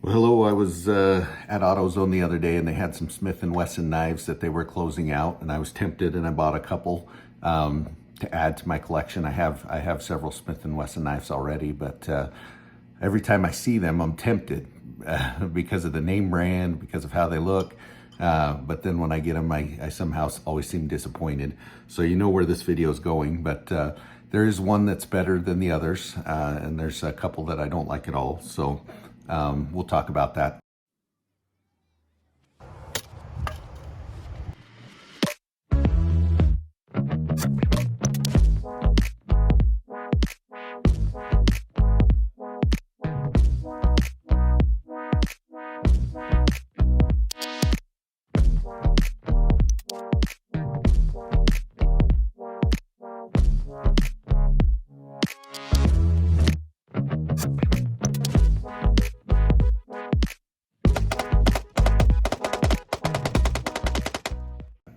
Well, hello. I was at AutoZone the other day, and they had some Smith& and Wesson knives that they were closing out, and I was tempted, and I bought a couple to add to my collection. I have several Smith& and Wesson knives already, but every time I see them, I'm tempted because of the name brand, because of how they look. But then when I get them, I somehow always seem disappointed. So you know where this video is going, but there is one that's better than the others, and there's a couple that I don't like at all. So we'll talk about that.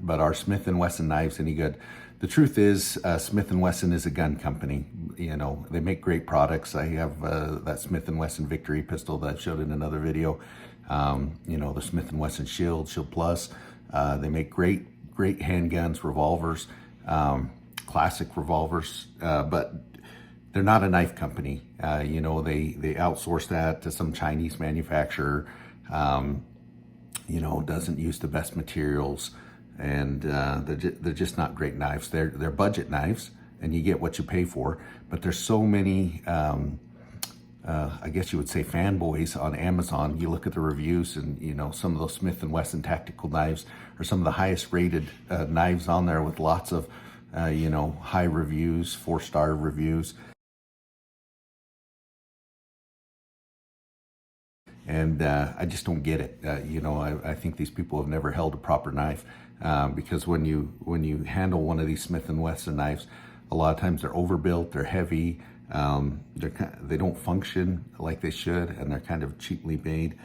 But are Smith& and Wesson knives any good? The truth is, Smith& and Wesson is a gun company. You know, they make great products. I have that Smith& and Wesson Victory pistol that I showed in another video. You know, the Smith& and Wesson Shield Plus. They make great handguns, revolvers, classic revolvers, but they're not a knife company. You know, they outsource that to some Chinese manufacturer. You know, doesn't use the best materials. And they're just not great knives. They're budget knives, and you get what you pay for. But there's so many, I guess you would say, fanboys on Amazon. You look at the reviews, and you know some of those Smith& and Wesson tactical knives are some of the highest rated knives on there, with lots of you know, high reviews, 4-star reviews. And I just don't get it. You know, I think these people have never held a proper knife, because when you handle one of these Smith& and Wesson knives, a lot of times they're overbuilt, they're heavy, they don't function like they should, and they're kind of cheaply made.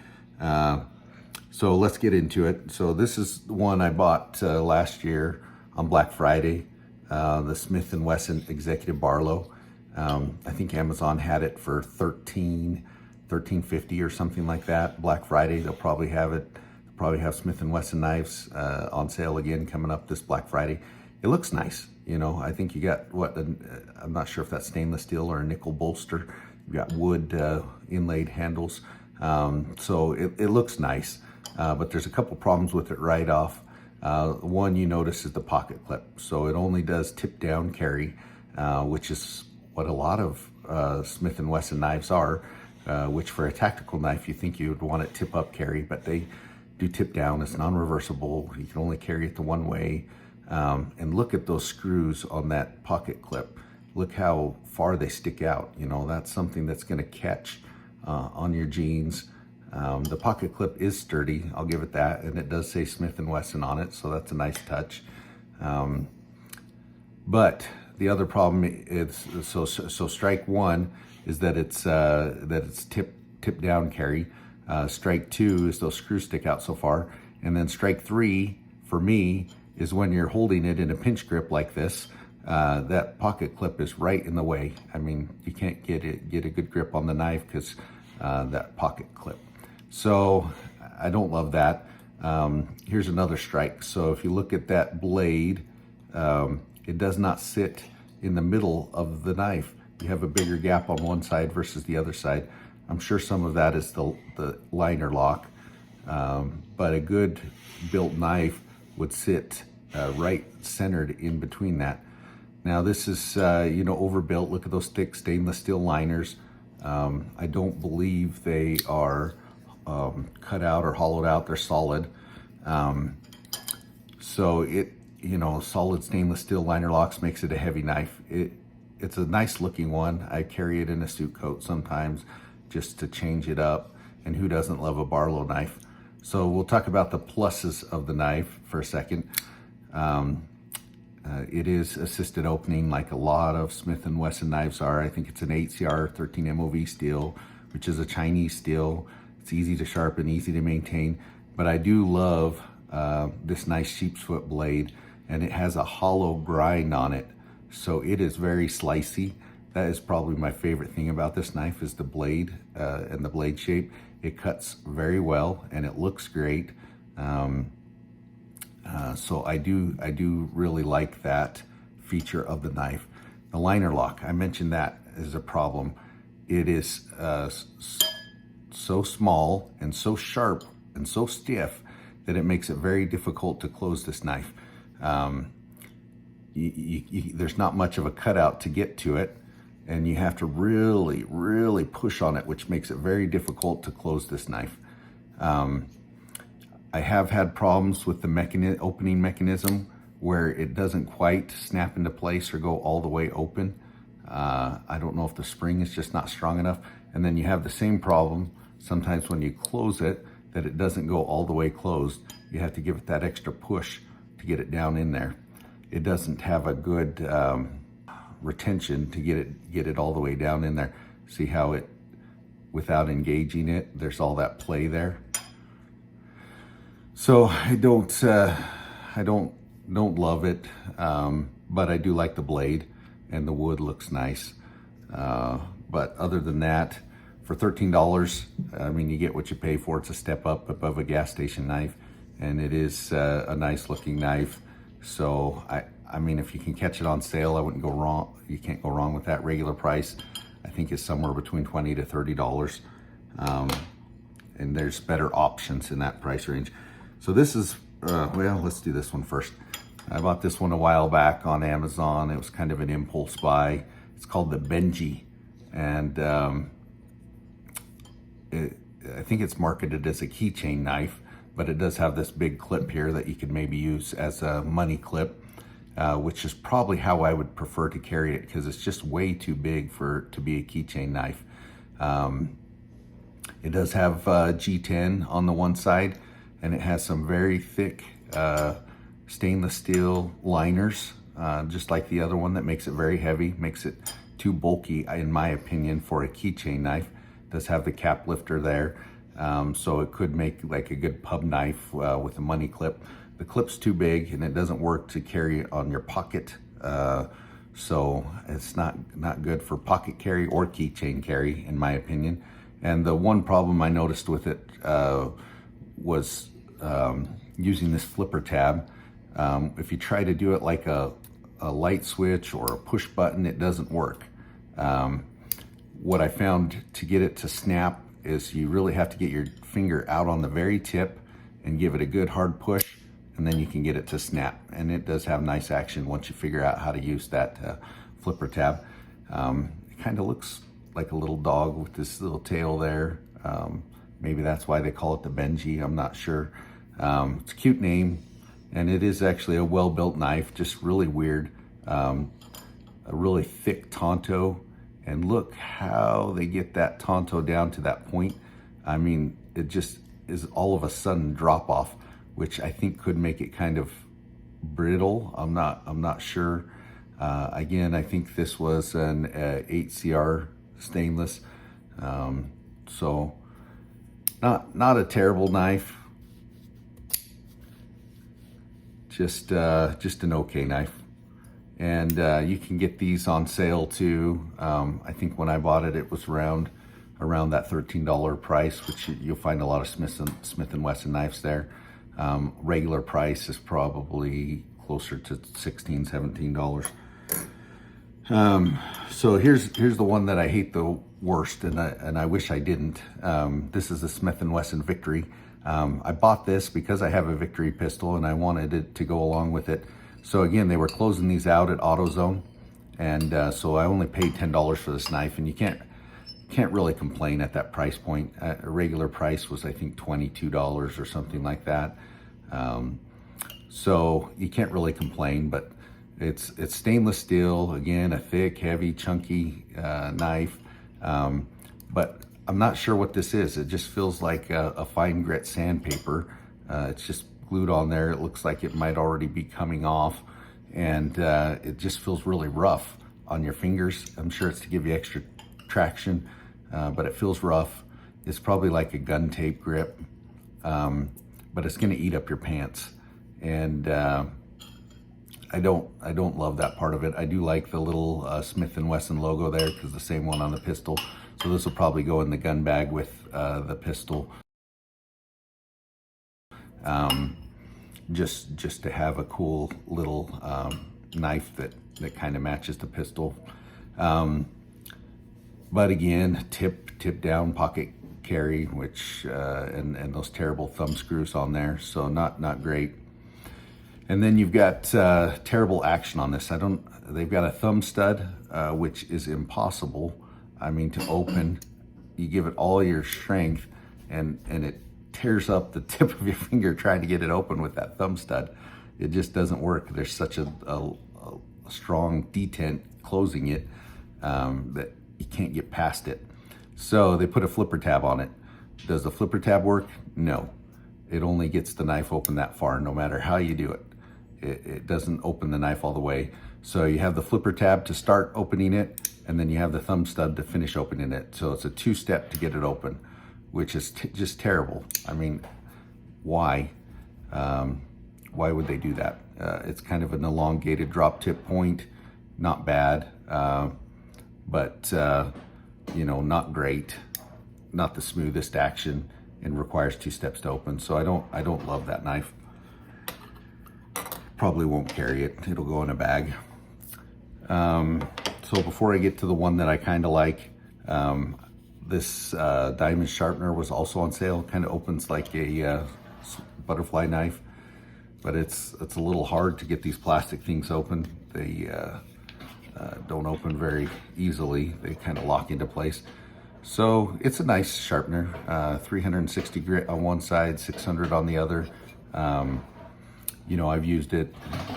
So let's get into it. So this is one I bought last year on Black Friday, the Smith& and Wesson Executive Barlow. I think Amazon had it for $13.50 or something like that. Black Friday, they'll probably have it. They'll probably have Smith& and Wesson knives on sale again coming up this Black Friday. It looks nice, you know. I think you got I'm not sure if that's stainless steel or a nickel bolster. You got wood inlaid handles, so it looks nice. But there's a couple problems with it right off. One you notice is the pocket clip. So it only does tip down carry, which is what a lot of Smith& and Wesson knives are. Which for a tactical knife, you think you would want it tip up carry, but they do tip down. It's non-reversible. You can only carry it the one way. And look at those screws on that pocket clip. Look how far they stick out. You know, that's something that's going to catch on your jeans. The pocket clip is sturdy, I'll give it that, and it does say Smith& and Wesson on it, so that's a nice touch. But the other problem is, so strike one is that it's tip down carry. Strike two is those screws stick out so far, and then strike three for me is when you're holding it in a pinch grip like this. That pocket clip is right in the way. I mean, you can't get a good grip on the knife because that pocket clip. So I don't love that. Here's another strike. So if you look at that blade, it does not sit in the middle of the knife. You have a bigger gap on one side versus the other side. I'm sure some of that is the liner lock, but a good built knife would sit right centered in between that. Now this is, you know, overbuilt. Look at those thick stainless steel liners. I don't believe they are cut out or hollowed out. They're solid. So you know, solid stainless steel liner locks makes it a heavy knife. It's a nice looking one. I carry it in a suit coat sometimes just to change it up. And who doesn't love a Barlow knife? So we'll talk about the pluses of the knife for a second. It is assisted opening like a lot of Smith& and Wesson knives are. I think it's an 8CR 13 MOV steel, which is a Chinese steel. It's easy to sharpen, easy to maintain. But I do love this nice sheep's foot blade, and it has a hollow grind on it. So it is very slicey. That is probably my favorite thing about this knife is the blade and the blade shape. It cuts very well and it looks great. So I do really like that feature of the knife. The liner lock, I mentioned that is a problem. It is so small and so sharp and so stiff that it makes it very difficult to close this knife. There's not much of a cutout to get to it, and you have to really push on it, which makes it very difficult to close this knife. I have had problems with the opening mechanism where it doesn't quite snap into place or go all the way open. I don't know if the spring is just not strong enough. And then you have the same problem sometimes when you close it, that it doesn't go all the way closed. You have to give it that extra push to get it down in there. It doesn't have a good retention to get it all the way down in there. See how it, without engaging it, there's all that play there. So I don't love it, but I do like the blade and the wood looks nice. But other than that, for $13, I mean, you get what you pay for. It's a step up above a gas station knife, and it is a nice looking knife. So I mean, if you can catch it on sale, I wouldn't go wrong. You can't go wrong with that. Regular price, I think, is somewhere between $20 to $30. And there's better options in that price range. So this is, well, let's do this one first. I bought this one a while back on Amazon. It was kind of an impulse buy. It's called the Benji. And I think it's marketed as a keychain knife, but it does have this big clip here that you could maybe use as a money clip, which is probably how I would prefer to carry it because it's just way too big to be a keychain knife. It does have G10 on the one side, and it has some very thick stainless steel liners, just like the other one, that makes it very heavy, makes it too bulky, in my opinion, for a keychain knife. It does have the cap lifter there, so it could make like a good pub knife with a money clip. The clip's too big and it doesn't work to carry on your pocket, so it's not good for pocket carry or keychain carry, in my opinion. And the one problem I noticed with it was using this flipper tab. If you try to do it like a light switch or a push button, it doesn't work. What I found to get it to snap is you really have to get your finger out on the very tip and give it a good hard push, and then you can get it to snap. And it does have nice action once you figure out how to use that flipper tab. It kind of looks like a little dog with this little tail there. Maybe that's why they call it the Benji, I'm not sure. It's a cute name, and it is actually a well-built knife, just really weird. A really thick Tonto, and look how they get that Tonto down to that point. I mean, it just is all of a sudden drop off, which I think could make it kind of brittle. I'm not sure. Again, I think this was an 8CR stainless, so not a terrible knife. Just an okay knife. And you can get these on sale too. I think when I bought it, it was around that $13 price, which you'll find a lot of Smith & Wesson knives there. Regular price is probably closer to $16, $17. So here's the one that I hate the worst, and I wish I didn't. This is the Smith & Wesson Victory. I bought this because I have a Victory pistol and I wanted it to go along with it. So again, they were closing these out at AutoZone, and so I only paid $10 for this knife, and you can't really complain at that price point. A regular price was, I think, $22 or something like that. So you can't really complain, but it's stainless steel, again, a thick, heavy, chunky knife. But I'm not sure what this is. It just feels like a fine grit sandpaper. It's just glued on there. It looks like it might already be coming off, and it just feels really rough on your fingers. I'm sure it's to give you extra traction, but it feels rough. It's probably like a gun tape grip, but it's gonna eat up your pants. And I don't love that part of it. I do like the little Smith & Wesson logo there, because the same one on the pistol. So this will probably go in the gun bag with the pistol. Just to have a cool little knife that kind of matches the pistol. But again, tip down pocket carry, which and those terrible thumb screws on there, so not great. And then you've got terrible action on this. They've got a thumb stud, which is impossible. I mean, to open, you give it all your strength, and it tears up the tip of your finger trying to get it open with that thumb stud. It just doesn't work. There's such a strong detent closing it that you can't get past it. So they put a flipper tab on it. Does the flipper tab work? No. It only gets the knife open that far, no matter how you do it. It doesn't open the knife all the way. So you have the flipper tab to start opening it, and then you have the thumb stud to finish opening it. So it's a two-step to get it open, which is just terrible. I mean, why? Why would they do that? It's kind of an elongated drop tip point. Not bad, but you know, not great. Not the smoothest action, and requires two steps to open. So I don't love that knife. Probably won't carry it. It'll go in a bag. So before I get to the one that I kind of like, this diamond sharpener was also on sale. Kind of opens like a butterfly knife, but it's a little hard to get these plastic things open. They don't open very easily. They kind of lock into place. So it's a nice sharpener, 360 grit on one side, 600 on the other. You know, I've used it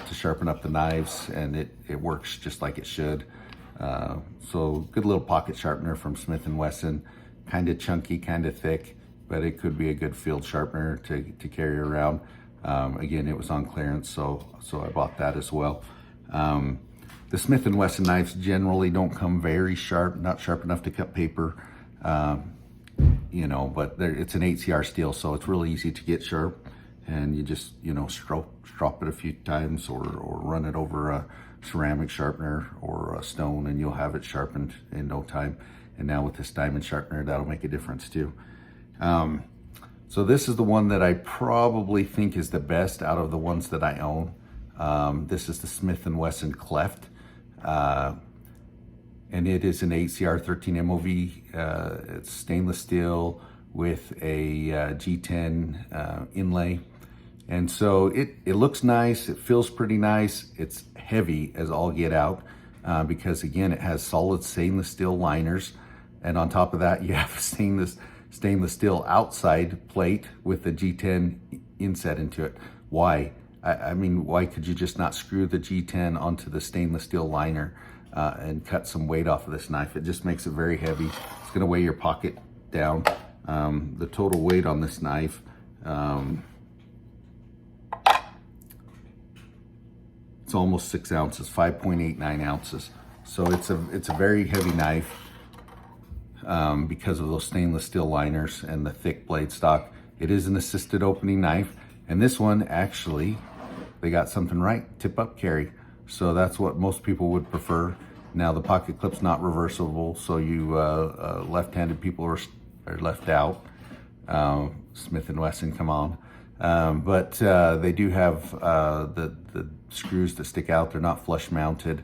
to sharpen up the knives, and it works just like it should. So good little pocket sharpener from Smith & Wesson. Kind of chunky, kind of thick, but it could be a good field sharpener to carry around. Again, it was on clearance, so I bought that as well. The Smith & Wesson knives generally don't come very sharp, not sharp enough to cut paper, you know, but it's an 8CR steel, so it's really easy to get sharp. And you just, you know, strop it a few times, or run it over a ceramic sharpener or a stone, and you'll have it sharpened in no time. And now with this diamond sharpener, that'll make a difference too. So this is the one that I probably think is the best out of the ones that I own. This is the Smith & Wesson Cleft. And it is an 8CR 13 MOV. It's stainless steel with a G10 inlay. And so it looks nice, it feels pretty nice. It's heavy as all get out, because again, it has solid stainless steel liners. And on top of that, you have a stainless steel outside plate with the G10 inset into it. Why? I mean, why could you just not screw the G10 onto the stainless steel liner and cut some weight off of this knife? It just makes it very heavy. It's gonna weigh your pocket down. The total weight on this knife, it's almost 6 ounces, 5.89 ounces. So it's a very heavy knife because of those stainless steel liners and the thick blade stock. It is an assisted opening knife, and this one actually, they got something right, tip up carry. So that's what most people would prefer. Now the pocket clip's not reversible, so you left-handed people are left out. Smith & Wesson, come on. But they do have the screws that stick out. They're not flush mounted,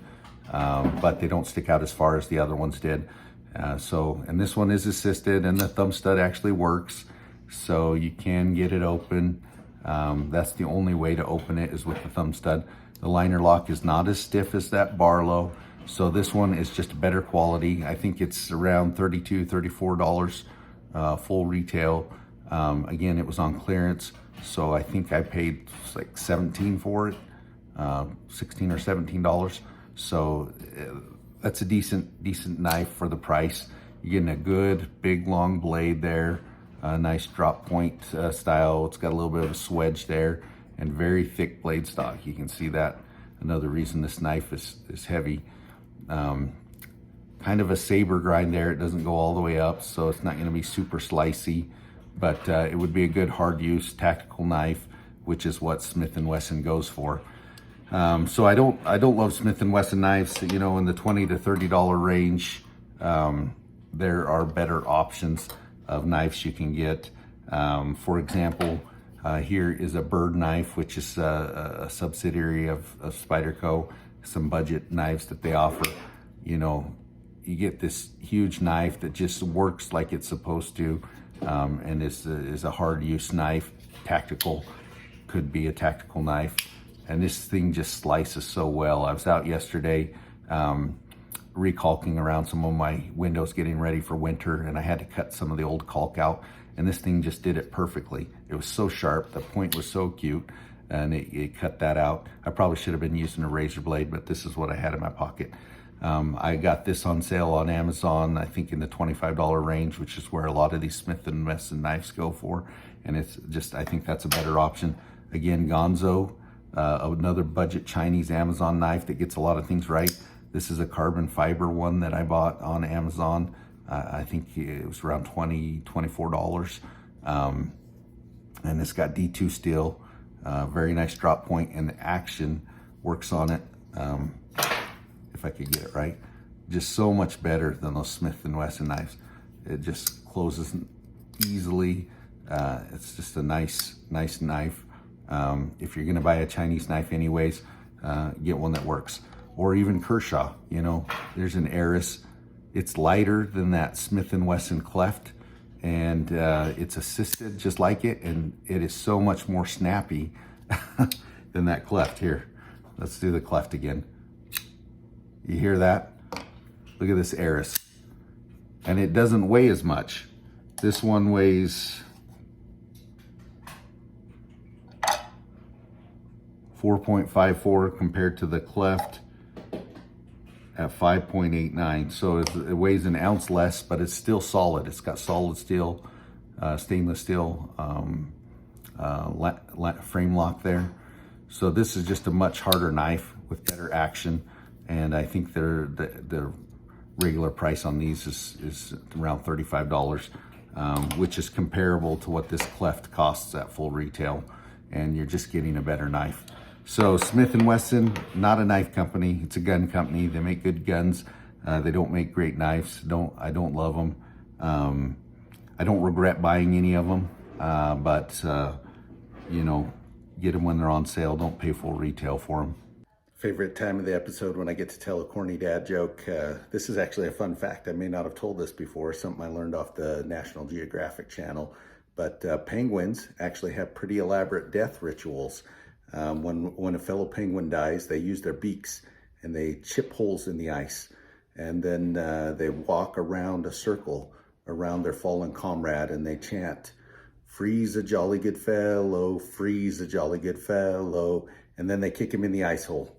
but they don't stick out as far as the other ones did. And this one is assisted, and the thumb stud actually works, so you can get it open. That's the only way to open it, is with the thumb stud. The liner lock is not as stiff as that Barlow, so this one is just better quality. I think it's around $32, $34 full retail. Again, it was on clearance, so I think I paid like $17 for it, $16 or $17. So that's a decent knife for the price. You're getting a good big long blade there, a nice drop point style. It's got a little bit of a swedge there, and very thick blade stock. You can see that. Another reason this knife is heavy. Kind of a saber grind there. It doesn't go all the way up, so it's not going to be super slicey, but it would be a good hard use tactical knife, which is what Smith & Wesson goes for. So I don't love Smith & Wesson knives. You know, in the $20 to $30 range, there are better options of knives you can get. For example, here is a bird knife, which is a subsidiary of Spyderco. Some budget knives that they offer. You know, you get this huge knife that just works like it's supposed to, and is a hard use knife, tactical, could be a tactical knife. And this thing just slices so well. I was out yesterday recalking around some of my windows getting ready for winter, and I had to cut some of the old caulk out, and this thing just did it perfectly. It was so sharp, the point was so cute, and it cut that out. I probably should have been using a razor blade, but this is what I had in my pocket. I got this on sale on Amazon, I think in the $25 range, which is where a lot of these Smith & Wesson knives go for. And it's just, I think that's a better option. Again, Gonzo, another budget Chinese Amazon knife that gets a lot of things right. This is a carbon fiber one that I bought on Amazon. I think it was around $24. And it's got D2 steel, very nice drop point, and the action works on it. If I could get it right, just so much better than those Smith & Wesson knives. It just closes easily. It's just a nice knife. If you're gonna buy a Chinese knife anyways, get one that works. Or even Kershaw, you know, there's an Eris. It's lighter than that Smith & Wesson cleft, and it's assisted just like it, and it is so much more snappy than that cleft. Here, let's do the cleft again. You hear that? Look at this Eris. And it doesn't weigh as much. This one weighs 4.54 compared to the cleft at 5.89. So it weighs an ounce less, but it's still solid. It's got solid steel, stainless steel frame lock there. So this is just a much harder knife with better action. And I think the regular price on these is around $35, which is comparable to what this cleft costs at full retail. And you're just getting a better knife. So Smith & Wesson, not a knife company, it's a gun company. They make good guns. They don't make great knives. I don't love them. I don't regret buying any of them, but you know, get them when they're on sale. Don't pay full retail for them. Favorite time of the episode when I get to tell a corny dad joke. This is actually a fun fact. I may not have told this before, something I learned off the National Geographic channel, but penguins actually have pretty elaborate death rituals. When a fellow penguin dies, they use their beaks and they chip holes in the ice, and then they walk around a circle around their fallen comrade, and they chant, "Freeze a jolly good fellow, freeze a jolly good fellow," and then they kick him in the ice hole.